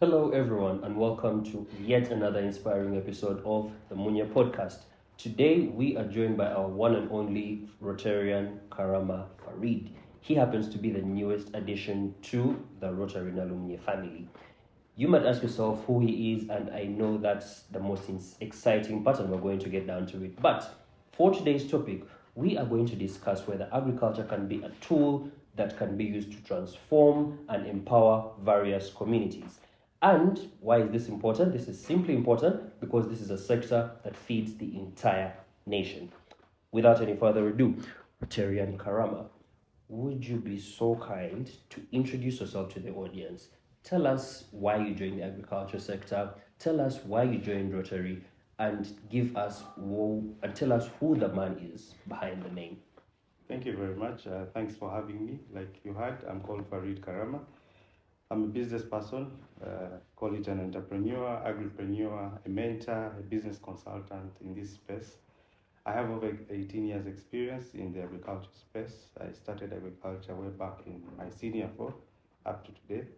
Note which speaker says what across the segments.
Speaker 1: Hello, everyone, and welcome to yet another inspiring episode of the Munye podcast. Today, we are joined by our one and only Rotarian Karama Farid. He happens to be the newest addition to the Rotary Nalumunye family. You might ask yourself who he is, and I know that's the most exciting part, and we're going to get down to it. But for today's topic, we are going to discuss whether agriculture can be a tool that can be used to transform and empower various communities. And why is this important? This is simply important because this is a sector that feeds the entire nation. Without any further ado, Rotarian Karama, would you be so kind to introduce yourself to the audience? Tell us why you joined the agriculture sector, tell us why you joined Rotary, and tell us who the man is behind the name.
Speaker 2: Thank you very much. Thanks for having me. Like you heard, I'm called Farid Karama. I'm a business person, call it an entrepreneur, agripreneur, a mentor, a business consultant in this space. I have over 18 years experience in the agriculture space. I started agriculture way back in my senior four up to today.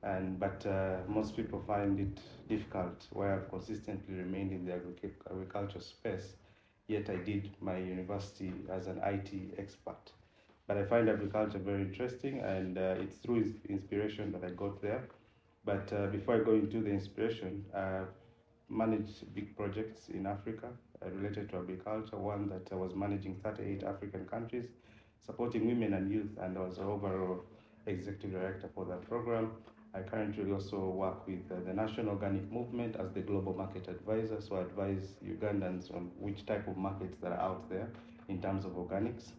Speaker 2: But most people find it difficult where I've consistently remained in the agriculture space, yet I did my university as an IT expert. But I find agriculture very interesting, and it's through inspiration that I got there. But before I go into the inspiration, I've managed big projects in Africa related to agriculture. One that I was managing 38 African countries, supporting women and youth, and I was overall executive director for that program. I currently also work with the National Organic Movement as the global market advisor, so I advise Ugandans on which type of markets that are out there in terms of organics.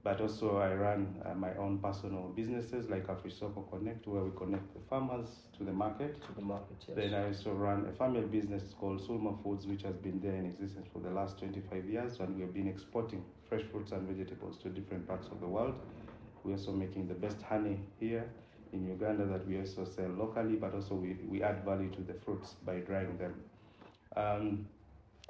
Speaker 2: But also I run my own personal businesses like AfriSoko Connect, where we connect the farmers to the market.
Speaker 1: Yes.
Speaker 2: Then I also run a family business called Sulma Foods, which has been there in existence for the last 25 years, and we have been exporting fresh fruits and vegetables to different parts of the world. We're also making the best honey here in Uganda that we also sell locally, but also we add value to the fruits by drying them.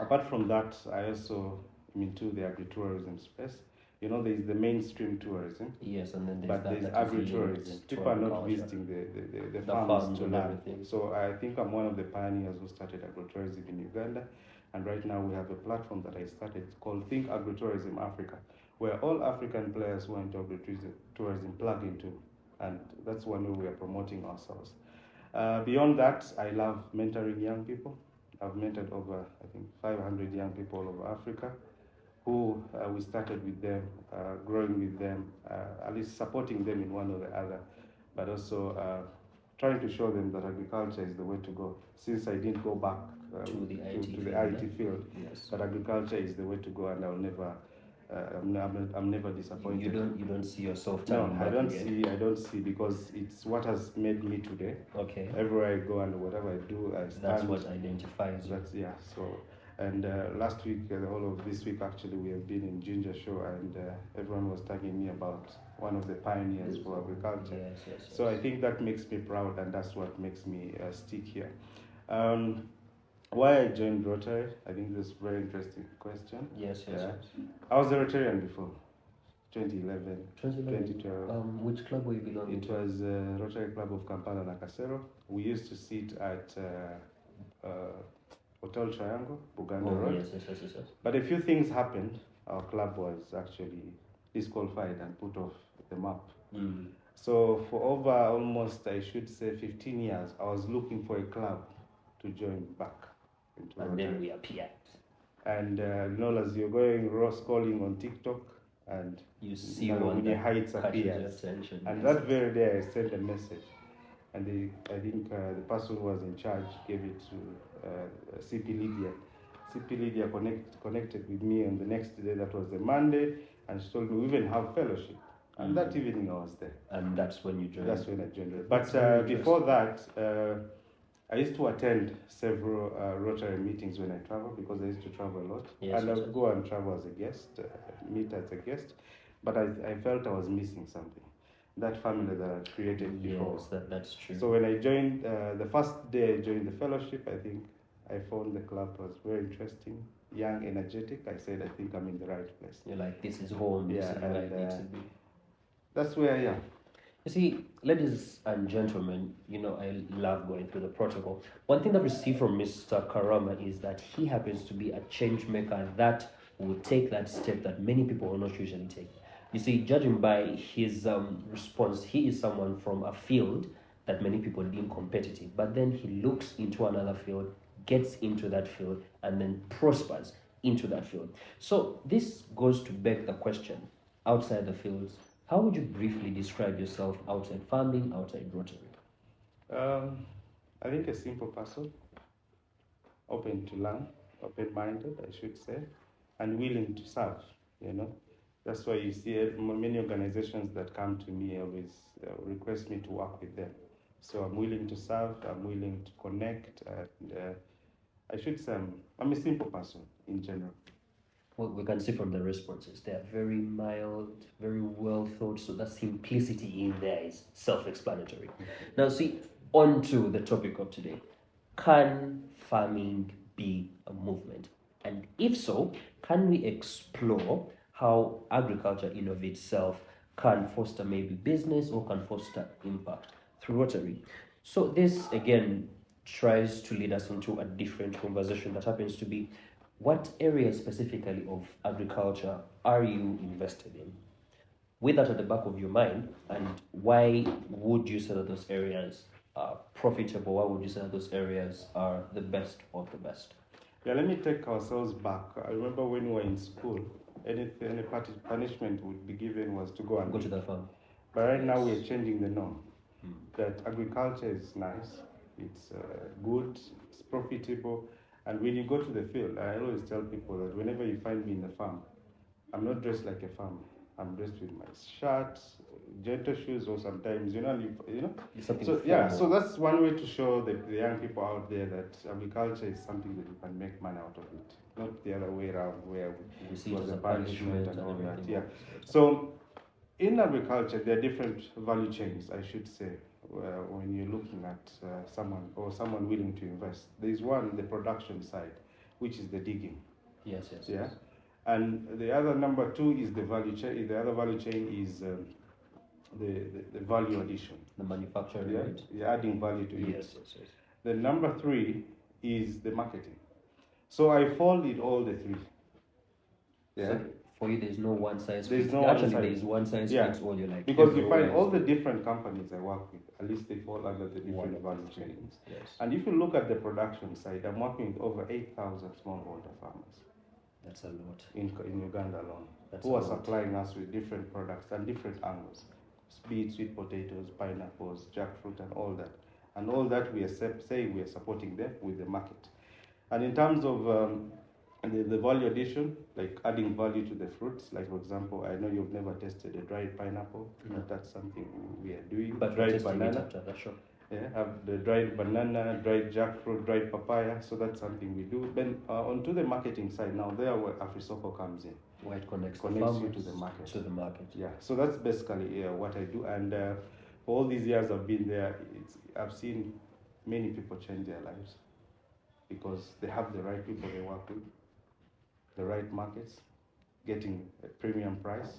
Speaker 2: Apart from that, I also am into the agritourism space. There is the mainstream tourism.
Speaker 1: Yes, and then
Speaker 2: there's agritourism. People are not visiting the farms to learn. So I think I'm one of the pioneers who started agritourism in Uganda. And right now we have a platform that I started called Think Agritourism Africa, where all African players who are into agritourism plug into. And that's one way we are promoting ourselves. Beyond that, I love mentoring young people. I've mentored over, 500 young people all over Africa, who we started with them, growing with them, at least supporting them in one or the other, but also trying to show them that agriculture is the way to go. Since I didn't go back
Speaker 1: to the
Speaker 2: IT field,
Speaker 1: yes.
Speaker 2: But agriculture is the way to go, and I'll never. I'm never disappointed.
Speaker 1: You don't see yourself
Speaker 2: turning back again? I don't see, because it's what has made me today.
Speaker 1: Okay.
Speaker 2: Everywhere I go and whatever I do, I stand.
Speaker 1: That's what identifies you.
Speaker 2: So. And last week, the whole of this week, actually, we have been in Ginger Show, and everyone was talking me about one of the pioneers for agriculture.
Speaker 1: Yes.
Speaker 2: So I think that makes me proud, and that's what makes me stick here. Why I joined Rotary? I think this is a very interesting question.
Speaker 1: Yes.
Speaker 2: I was a Rotarian before. 2011, 2012.
Speaker 1: Which club were you belonging
Speaker 2: to? It was Rotary Club of Kampala Nakasero. We used to sit at Hotel Triangle, Buganda Road.
Speaker 1: Yes.
Speaker 2: But a few things happened. Our club was actually disqualified and put off the map. So for over almost, I should say, 15 years, I was looking for a club to join back into
Speaker 1: And
Speaker 2: Rotary.
Speaker 1: Then we appeared.
Speaker 2: And as you're going scrolling on TikTok, and
Speaker 1: you see one
Speaker 2: that Heights appears. And that very day, I sent a message. And I think the person who was in charge gave it to CP Lydia. CP Lydia connected with me on the next day, that was the Monday, and she told me we even have fellowship. And that evening I was there.
Speaker 1: And that's when you joined?
Speaker 2: That's when I joined. But before that, I used to attend several Rotary meetings when I travel, because I used to travel a lot. And I would go and travel as a guest, meet as a guest. But I felt I was missing something. That family that I created before.
Speaker 1: Yes, that's true.
Speaker 2: So when I joined, the first day I joined the fellowship, I think I found the club was very interesting, young, energetic. I said, I think I'm in the right place.
Speaker 1: You're like, this is home.
Speaker 2: Yeah,
Speaker 1: this is where I need to be.
Speaker 2: That's where I am.
Speaker 1: You see, ladies and gentlemen, I love going through the protocol. One thing that we see from Mr. Karama is that he happens to be a change maker that will take that step that many people will not usually take. You see, judging by his response, he is someone from a field that many people deem competitive, but then he looks into another field, gets into that field, and then prospers into that field. So this goes to beg the question outside the fields, how would you briefly describe yourself outside farming, outside Rotary?
Speaker 2: Um, I think a simple person, open to learn, open-minded, I should say, and willing to serve. You know, that's why you see many organizations that come to me always request me to work with them. So I'm willing to serve. I'm willing to connect, and I should say I'm a simple person in general.
Speaker 1: Well, we can see from the responses, they are very mild, very well thought. So that simplicity in there is self-explanatory. Now, see, on to the topic of today. Can farming be a movement? And if so, can we explore how agriculture in of itself can foster maybe business or can foster impact through Rotary? So this again tries to lead us into a different conversation that happens to be, what areas specifically of agriculture are you invested in? With that at the back of your mind, and why would you say that those areas are profitable? Why would you say that those areas are the best of the best?
Speaker 2: Yeah, let me take ourselves back. I remember when we were in school, any punishment would be given was to go and
Speaker 1: Go to the farm.
Speaker 2: But right now we're changing the norm. That agriculture is nice, it's good, it's profitable, and when you go to the field, I always tell people that whenever you find me in the farm, I'm not dressed like a farmer. I'm dressed with my shirt, gentle shoes, or sometimes, So yeah, so that's one way to show the young people out there that agriculture is something that you can make money out of it, not the other way around where
Speaker 1: we see
Speaker 2: it was
Speaker 1: it
Speaker 2: a
Speaker 1: as
Speaker 2: punishment and all that. Yeah.
Speaker 1: else.
Speaker 2: So in agriculture, there are different value chains, I should say, when you're looking at someone willing to invest. There's one, the production side, which is the digging.
Speaker 1: Yes.
Speaker 2: Yeah. And the other number two is the value chain. The other value chain is the value addition.
Speaker 1: The manufacturing.
Speaker 2: Yeah,
Speaker 1: Right?
Speaker 2: you're adding value to it.
Speaker 1: Yes.
Speaker 2: The number three is the marketing. So I fall in all the three. Yeah.
Speaker 1: So for you, there's no one size
Speaker 2: There's
Speaker 1: fits.
Speaker 2: no
Speaker 1: Actually,
Speaker 2: one size.
Speaker 1: there's one size fits all. You're like,
Speaker 2: because you find
Speaker 1: everywhere
Speaker 2: all
Speaker 1: is
Speaker 2: the
Speaker 1: good.
Speaker 2: different companies I work with, at least they fall under the different value chains.
Speaker 1: Yes.
Speaker 2: And if you look at the production side, I'm working with over 8,000 smallholder farmers
Speaker 1: That's a lot.
Speaker 2: in Uganda alone,
Speaker 1: That's
Speaker 2: who
Speaker 1: a
Speaker 2: are
Speaker 1: lot.
Speaker 2: supplying us with different products and different angles, be it sweet potatoes, pineapples, jackfruit, and all that. And all that we are saying we are supporting them with the market. And in terms of the value addition, like adding value to the fruits, like for example, I know you've never tested a dried pineapple, but that's something we are doing.
Speaker 1: But
Speaker 2: dried
Speaker 1: banana after that, sure.
Speaker 2: Yeah, have the dried banana, dried jackfruit, dried papaya. So that's something we do. Then onto the marketing side, now there where AfriSoko comes in.
Speaker 1: Where it connects
Speaker 2: you to the market. Yeah, so that's basically what I do. And for all these years I've been there, I've seen many people change their lives because they have the right people they work with, the right markets, getting a premium price.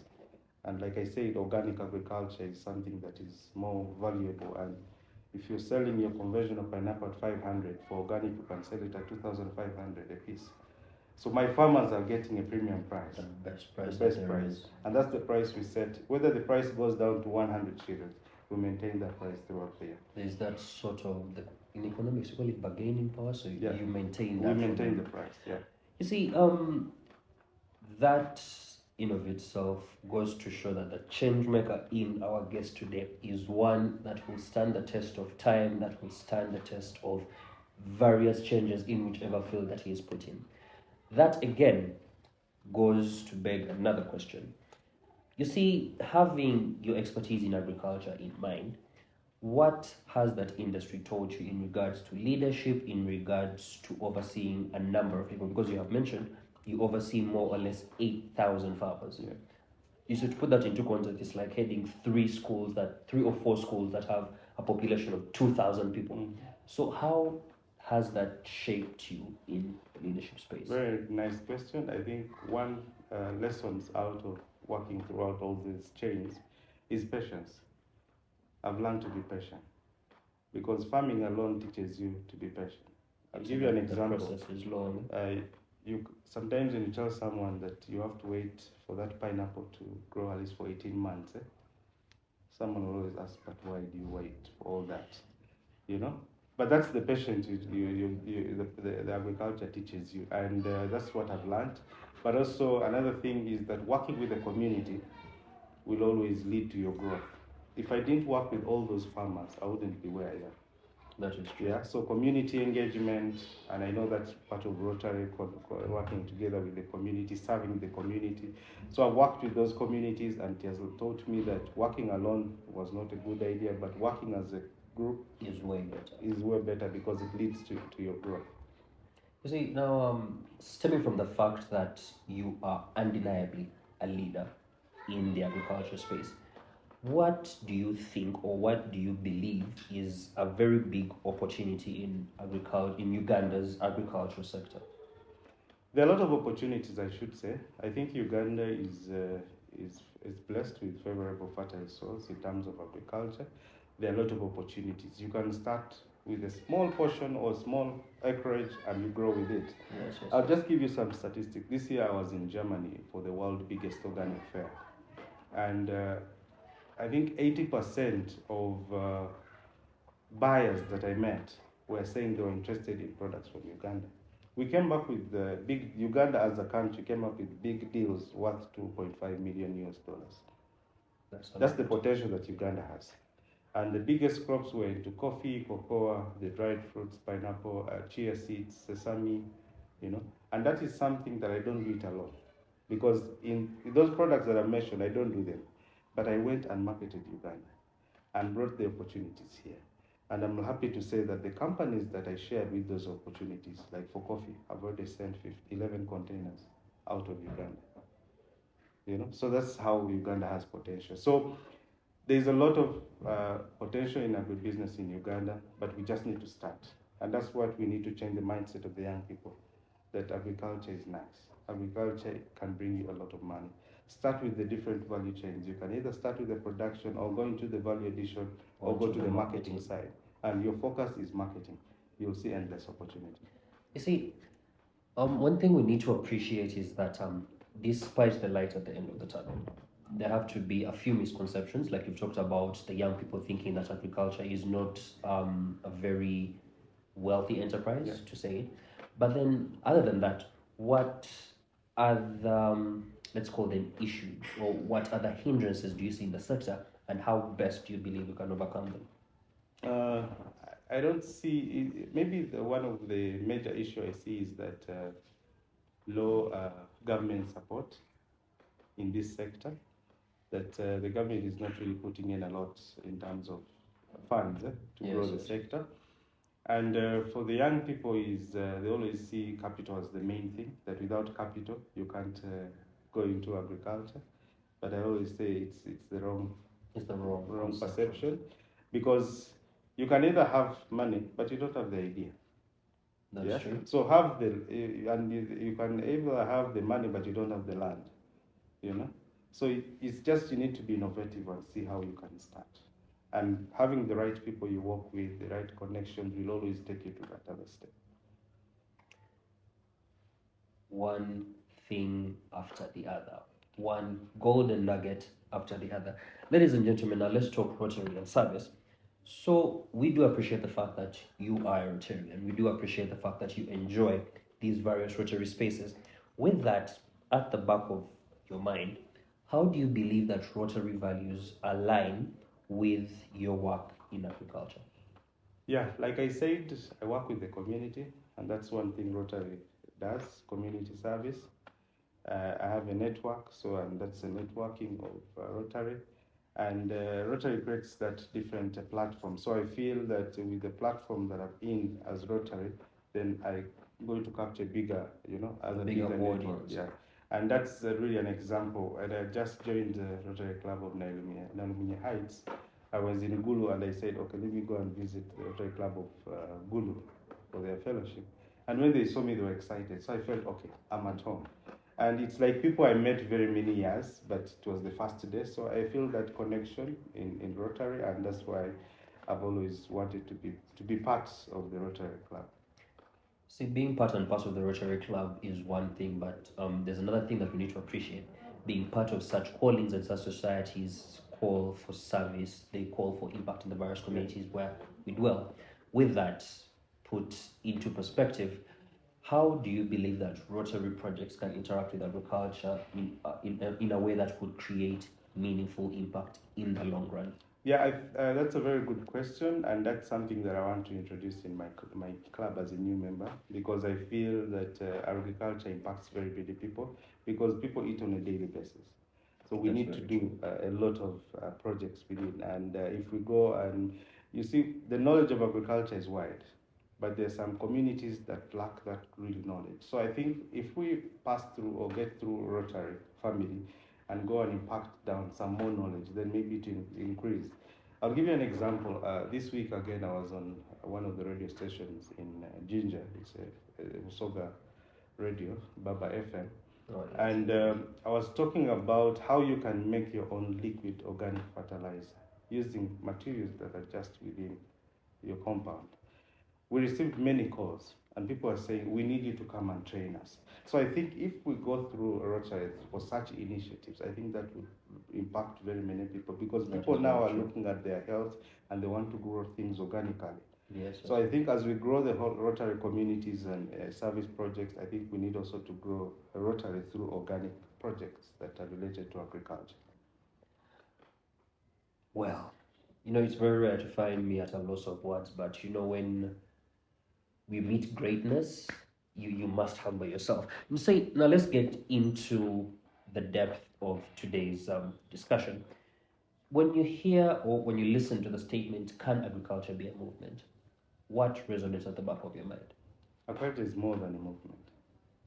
Speaker 2: And like I said, organic agriculture is something that is more valuable. And if you're selling your conventional pineapple at 500, for organic you can sell it at 2,500 a piece. So my farmers are getting a premium price.
Speaker 1: The best price.
Speaker 2: And that's the price we set. Whether the price goes down to 100 shillings, we maintain that price throughout the year.
Speaker 1: There's that sort of, in economics, you call it bargaining power, so you maintain that.
Speaker 2: We maintain the price, yeah.
Speaker 1: You see, that in of itself goes to show that the change maker in our guest today is one that will stand the test of time, that will stand the test of various changes in whichever field that he is put in. That again goes to beg another question. You see, having your expertise in agriculture in mind, what has that industry taught you in regards to leadership, in regards to overseeing a number of people? Because you have mentioned you oversee more or less 8,000 farmers.
Speaker 2: Yeah.
Speaker 1: You should put that into context. It's like heading 3 or 4 schools that have a population of 2,000 people. Mm-hmm. So how has that shaped you in the leadership space?
Speaker 2: Very nice question. I think one lessons out of working throughout all these chains is patience. I've learned to be patient, because farming alone teaches you to be patient. I'll
Speaker 1: So
Speaker 2: give you an
Speaker 1: the
Speaker 2: example.
Speaker 1: process is long.
Speaker 2: Sometimes when you tell someone that you have to wait for that pineapple to grow at least for 18 months, someone will always ask, but why do you wait for all that? You know? But that's the patience the agriculture teaches you, and that's what I've learned. But also another thing is that working with the community will always lead to your growth. If I didn't work with all those farmers, I wouldn't be where I am.
Speaker 1: That is true.
Speaker 2: Yeah, so community engagement, and I know that's part of Rotary, working together with the community, serving the community. So I've worked with those communities, and it has taught me that working alone was not a good idea, but working as a group
Speaker 1: is way better.
Speaker 2: Is way better, because it leads to your growth.
Speaker 1: You see, now stemming from the fact that you are undeniably a leader in the agriculture space, what do you think, or what do you believe is a very big opportunity in Uganda's agricultural sector?
Speaker 2: There are a lot of opportunities, I should say. I think Uganda is blessed with favorable fertile soils in terms of agriculture. There are a lot of opportunities. You can start with a small portion or small acreage and you grow with it.
Speaker 1: Yes.
Speaker 2: I'll just give you some statistics. This year I was in Germany for the world's biggest organic fair. And I think 80% of buyers that I met were saying they were interested in products from Uganda. We came up with Uganda as a country came up with big deals worth 2.5 million US dollars. That's the potential that Uganda has. And the biggest crops were into coffee, cocoa, the dried fruits, pineapple, chia seeds, sesame, and that is something that I don't do it alone. Because in those products that I mentioned, I don't do them. But I went and marketed Uganda and brought the opportunities here. And I'm happy to say that the companies that I shared with those opportunities, like for coffee, I've already sent 11 containers out of Uganda. So that's how Uganda has potential. So there's a lot of potential in agribusiness in Uganda, but we just need to start. And that's what we need to change the mindset of the young people, that agriculture is nice. Agriculture can bring you a lot of money. Start with the different value chains. You can either start with the production or go into the value addition or go to the marketing side. And your focus is marketing. You'll see endless opportunity.
Speaker 1: You see, one thing we need to appreciate is that despite the light at the end of the tunnel, there have to be a few misconceptions, like you've talked about the young people thinking that agriculture is not a very wealthy enterprise, to say it. But then, other than that, what are the, let's call them issues, or what other hindrances do you see in the sector, and how best do you believe we can overcome them?
Speaker 2: I don't see, maybe one of the major issues I see is that low government support in this sector, that the government is not really putting in a lot in terms of funds to grow the sector. And for the young people, they always see capital as the main thing, that without capital, you can't go into agriculture. But I always say it's the wrong perception, because you can either have money, but you don't have the idea.
Speaker 1: That's true.
Speaker 2: So you can either have the money, but you don't have the land. So it's just you need to be innovative and see how you can start. And having the right people you work with, the right connections, will always take you to that other step.
Speaker 1: One thing after the other, one golden nugget after the other. Ladies and gentlemen, now let's talk Rotary and service. So we do appreciate the fact that you are a Rotarian. We do appreciate the fact that you enjoy these various Rotary spaces. With that at the back of your mind, how do you believe that Rotary values align with your work in agriculture?
Speaker 2: Yeah, like I said, I work with the community, and that's one thing Rotary does, community service. I have a network, and that's a networking of Rotary. And Rotary creates that different platform. So I feel that with the platform that I'm in as Rotary, then I'm going to capture bigger
Speaker 1: audience.
Speaker 2: Yeah. And that's really an example. And I just joined the Rotary Club of Nalumunye Heights. I was in Gulu, and I said, okay, let me go and visit the Rotary Club of Gulu for their fellowship. And when they saw me, they were excited. So I felt, okay, I'm at home. And it's like people I met very many years, but it was the first day. So I feel that connection in Rotary, and that's why I've always wanted to be part of the Rotary Club.
Speaker 1: See, being part and parcel of the Rotary Club is one thing, but there's another thing that we need to appreciate. Being part of such callings and such societies call for service, they call for impact in the various communities where we dwell. With that put into perspective, how do you believe that Rotary projects can interact with agriculture in a way that would create meaningful impact in the long run?
Speaker 2: Yeah, that's a very good question, and that's something that I want to introduce in my club as a new member, because I feel that agriculture impacts very many people, because people eat on a daily basis. So we
Speaker 1: That's
Speaker 2: need to
Speaker 1: very
Speaker 2: do
Speaker 1: true.
Speaker 2: a lot of projects within, and if we go and you see, the knowledge of agriculture is wide, but there are some communities that lack that real knowledge. So I think if we pass through or get through Rotary family and go and impact down some more knowledge, then maybe it will increase. I'll give you an example. This week again, I was on one of the radio stations in Ginger. It's a Usoga radio, Baba FM.
Speaker 1: Oh, yes.
Speaker 2: And I was talking about how you can make your own liquid organic fertilizer using materials that are just within your compound. We received many calls, and people are saying, we need you to come and train us. So I think if we go through Rotary for such initiatives, I think that would impact very many people, because people now are looking at their health and they want to grow things organically.
Speaker 1: Yes.
Speaker 2: So I think as we grow the whole Rotary communities and service projects, I think we need also to grow Rotary through organic projects that are related to agriculture.
Speaker 1: Well, it's very rare to find me at a loss of words, but when we meet greatness, you must humble yourself. And so now let's get into the depth of today's discussion. When you hear or when you listen to the statement, can agriculture be a movement? What resonates at the back of your mind?
Speaker 2: Agriculture is more than a movement.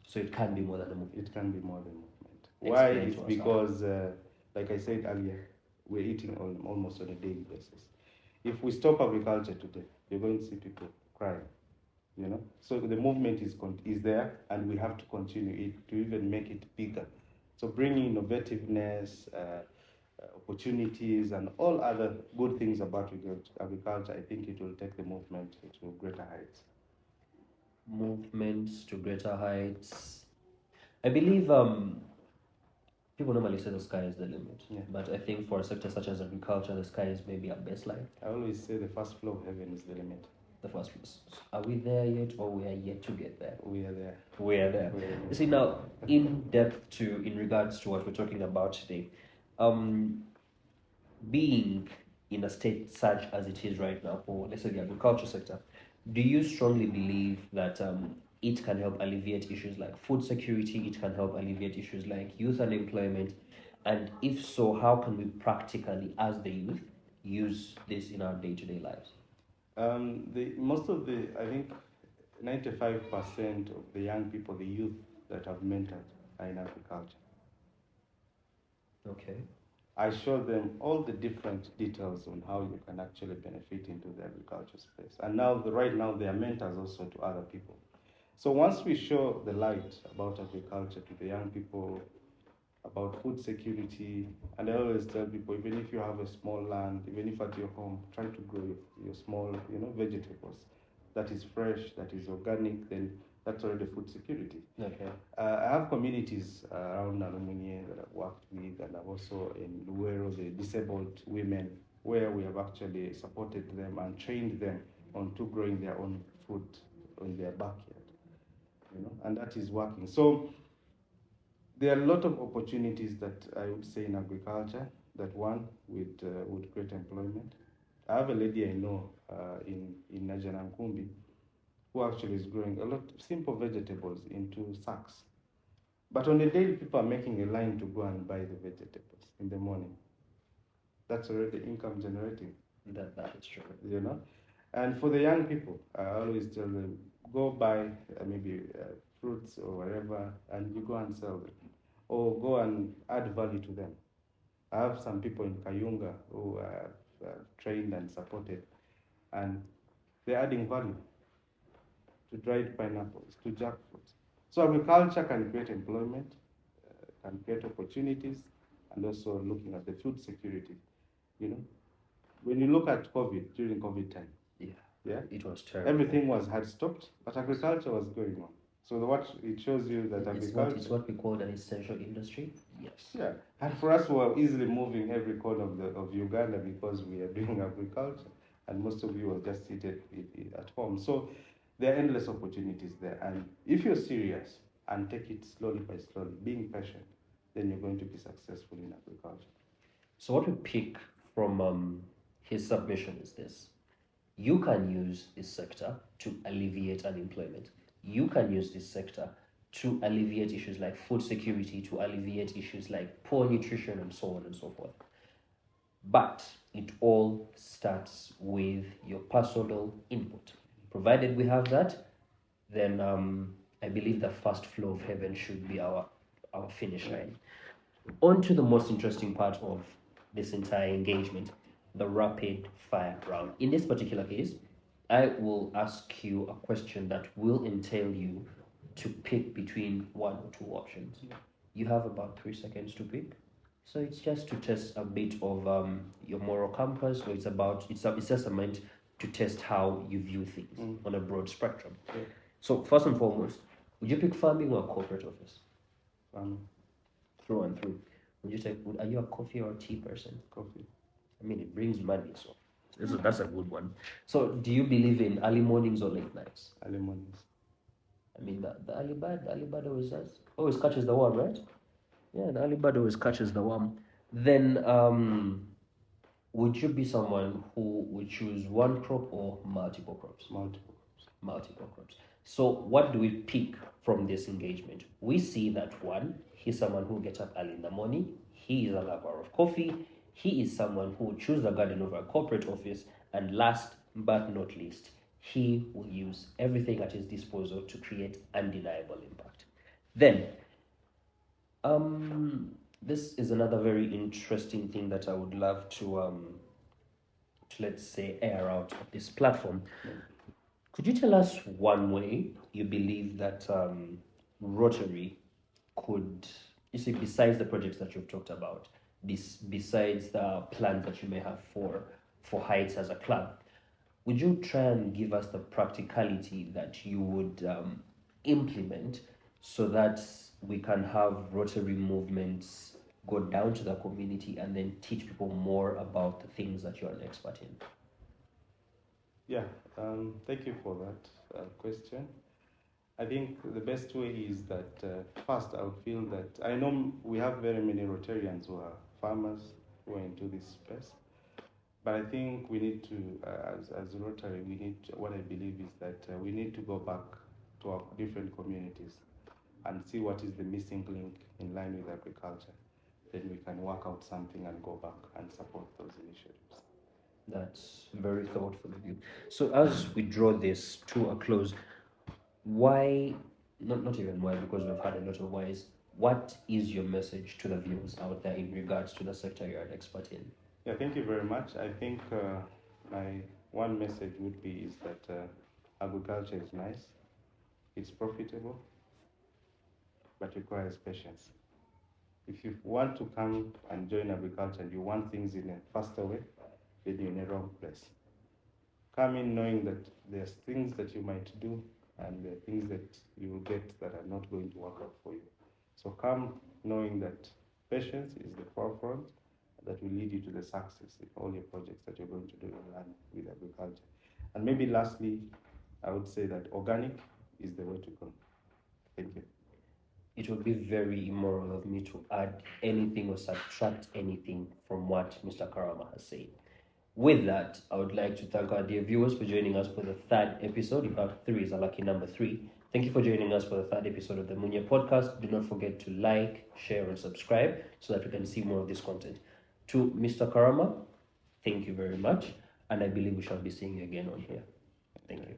Speaker 1: So it can be more than a movement.
Speaker 2: It can be more than a movement.
Speaker 1: Explain
Speaker 2: Why?
Speaker 1: to
Speaker 2: It's
Speaker 1: us
Speaker 2: because, like I said earlier, we're eating almost on a daily basis. If we stop agriculture today, you're going to see people crying. So the movement is there, and we have to continue it to even make it bigger. So bringing innovativeness, opportunities, and all other good things about agriculture, I think it will take the movement to greater heights.
Speaker 1: Movements to greater heights. I believe people normally say the sky is the limit, but I think for a sector such as agriculture, the sky is maybe a baseline.
Speaker 2: I always say the first floor of heaven is the limit.
Speaker 1: The first place. Are we there yet, or we are yet to get there?
Speaker 2: We are there.
Speaker 1: We are there. You see, now, in regards to what we're talking about today, being in a state such as it is right now for, let's say, the agriculture sector, do you strongly believe that it can help alleviate issues like food security, it can help alleviate issues like youth unemployment, and if so, how can we practically, as the youth, use this in our day-to-day lives?
Speaker 2: I think 95% of the young people, the youth that I've mentored, are in agriculture.
Speaker 1: Okay.
Speaker 2: I show them all the different details on how you can actually benefit into the agriculture space. And right now, they are mentors also to other people. So once we show the light about agriculture to the young people, about food security, and I always tell people, even if you have a small land, even if at your home, try to grow your small, vegetables. That is fresh, that is organic, then that's already food security.
Speaker 1: Okay.
Speaker 2: I have communities around Nalumunye that I've worked with, and I've also in Luero, the disabled women, where we have actually supported them and trained them on to growing their own food in their backyard, and that is working. So there are a lot of opportunities that I would say in agriculture that one would create employment. I have a lady I know in Najanankumbi who actually is growing a lot of simple vegetables into sacks. But on a daily, people are making a line to go and buy the vegetables in the morning. That's already income generating.
Speaker 1: That is true.
Speaker 2: And for the young people, I always tell them, go buy maybe fruits or whatever, and you go and sell them, or go and add value to them. I have some people in Kayunga who are trained and supported, and they're adding value to dried pineapples, to jackfruits. So agriculture can create employment, can create opportunities, and also looking at the food security. You know, when you look at COVID, during COVID time, yeah,
Speaker 1: it was terrible.
Speaker 2: everything had stopped, but agriculture was going on. So what it shows you that agriculture
Speaker 1: it's what we call an essential industry. Yes.
Speaker 2: Yeah, and for us, we were easily moving every corner of Uganda because we are doing agriculture, and most of you are just seated at home. So there are endless opportunities there, and if you're serious and take it slowly by slowly, being patient, then you're going to be successful in agriculture.
Speaker 1: So what we pick from his submission is this: you can use this sector to alleviate unemployment. You can use this sector to alleviate issues like food security, to alleviate issues like poor nutrition, and so on and so forth. But it all starts with your personal input. Provided we have that, then I believe the first flow of heaven should be our finish line. On to the most interesting part of this entire engagement, the rapid fire round. In this particular case, I will ask you a question that will entail you to pick between one or two options. You have about 3 seconds to pick. So it's just to test a bit of your moral compass, or it's just meant to test how you view things on a broad spectrum.
Speaker 2: Okay.
Speaker 1: So first and foremost, would you pick farming or a corporate office? Through and through. Are you a coffee or a tea person?
Speaker 2: Coffee.
Speaker 1: I mean, it brings money, so that's a good one. So do you believe in early mornings or late nights?
Speaker 2: Early mornings.
Speaker 1: I mean, the early bird always catches the worm, right? Yeah, the early bird always catches the worm. Then, would you be someone who would choose one crop or multiple crops? Multiple crops. So what do we pick from this engagement? We see that one, he's someone who gets up early in the morning. He is a lover of coffee. He is someone who would choose the garden over a corporate office. And last but not least, he will use everything at his disposal to create undeniable impact. Then, this is another very interesting thing that I would love to let's say air out of this platform. Could you tell us one way you believe that Rotary could, you see, besides the projects that you've talked about, besides the plans that you may have for Heights as a club, would you try and give us the practicality that you would implement so that we can have Rotary movements go down to the community and then teach people more about the things that you're an expert in?
Speaker 2: Yeah, thank you for that question. I think the best way is that first I would feel that I know we have very many Rotarians who are farmers who are into this space, but I think we need to, as Rotary, what I believe is that we need to go back to our different communities and see what is the missing link in line with agriculture. Then we can work out something and go back and support those initiatives.
Speaker 1: That's very thoughtful of you. So as we draw this to a close, why, not even why, because we've had a lot of whys, what is your message to the viewers out there in regards to the sector you're an expert in?
Speaker 2: Yeah, thank you very much. I think my one message would be is that agriculture is nice, it's profitable, but requires patience. If you want to come and join agriculture and you want things in a faster way, then you're in the wrong place. Come in knowing that there's things that you might do and there are things that you will get that are not going to work out for you. So come knowing that patience is the forefront that will lead you to the success in all your projects that you're going to do in land with agriculture. And maybe lastly, I would say that organic is the way to go. Thank you.
Speaker 1: It would be very immoral of me to add anything or subtract anything from what Mr. Karama has said. With that, I would like to thank our dear viewers for joining us for the third episode. In fact, 3 is a lucky number 3. Thank you for joining us for the third episode of the Munye podcast. Do not forget to like, share, and subscribe so that we can see more of this content. To Mr. Karama, thank you very much. And I believe we shall be seeing you again on here. Thank you.